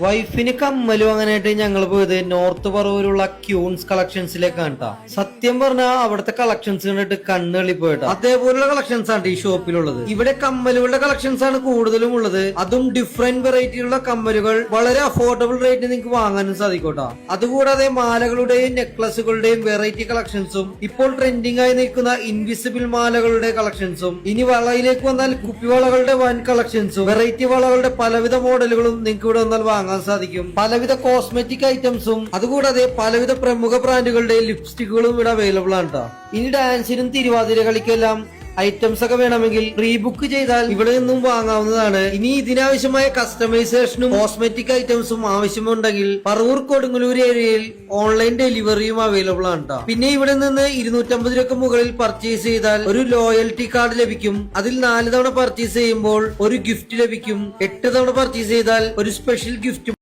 വൈഫിന് കമ്മല് വാങ്ങാനായിട്ട് ഞങ്ങൾ പോയത് നോർത്ത് പറവൂരുള്ള ക്യൂൺസ് കളക്ഷൻസിലേക്കാണ് കേട്ടോ. സത്യം പറഞ്ഞാൽ അവിടുത്തെ കളക്ഷൻസ് കണ്ടിട്ട് കണ്ണുകളി പോയിട്ടോ. അതേപോലുള്ള കളക്ഷൻസ് ആണ് ഈ ഷോപ്പിലുള്ളത്. ഇവിടെ കമ്മലുകളുടെ കളക്ഷൻസ് ആണ് കൂടുതലും ഉള്ളത്. അതും ഡിഫറെന്റ് വെറൈറ്റിയുള്ള കമ്മലുകൾ വളരെ അഫോർഡബിൾ റേറ്റിന് നിങ്ങൾക്ക് വാങ്ങാനും സാധിക്കോട്ടോ. അതുകൂടാതെ മാലകളുടെയും നെക്ലസുകളുടെയും വെറൈറ്റി കളക്ഷൻസും ഇപ്പോൾ ട്രെൻഡിംഗ് ആയി നിൽക്കുന്ന ഇൻവിസിബിൾ മാലകളുടെ കളക്ഷൻസും ഇനി വളയിലേക്ക് വന്നാൽ കുപ്പിവളകളുടെ വൻ കളക്ഷൻസും വെറൈറ്റി വളകളുടെ പലവിധ മോഡലുകളും നിങ്ങൾക്ക് ഇവിടെ വന്നാൽ വാങ്ങാൻ സാധിക്കും. പലവിധ കോസ്മെറ്റിക് ഐറ്റംസും അതുകൂടാതെ പലവിധ പ്രമുഖ ബ്രാൻഡുകളുടെ ലിപ്സ്റ്റിക്കുകളും ഇവിടെ അവൈലബിൾ ആണ് കേട്ടോ. ഇനി ഡാൻസിനും തിരുവാതിര കളിക്കെല്ലാം ഐറ്റംസ് ഒക്കെ വേണമെങ്കിൽ പ്രീ ബുക്ക് ചെയ്താൽ ഇവിടെ നിന്നും വാങ്ങാവുന്നതാണ്. ഇനി ഇതിനാവശ്യമായ കസ്റ്റമൈസേഷനും കോസ്മെറ്റിക് ഐറ്റംസും ആവശ്യമുണ്ടെങ്കിൽ പറവൂർ കൊടുങ്ങല്ലൂർ ഏരിയയിൽ ഓൺലൈൻ ഡെലിവറിയും അവൈലബിൾ ആണ് കേട്ടോ. പിന്നെ ഇവിടെ നിന്ന് 250 രൂപ മുകളിൽ പർച്ചേസ് ചെയ്താൽ ഒരു ലോയൽറ്റി കാർഡ് ലഭിക്കും. അതിൽ 4 തവണ പർച്ചേസ് ചെയ്യുമ്പോൾ ഒരു ഗിഫ്റ്റ് ലഭിക്കും. 8 തവണ പർച്ചേസ് ചെയ്താൽ ഒരു സ്പെഷ്യൽ ഗിഫ്റ്റ്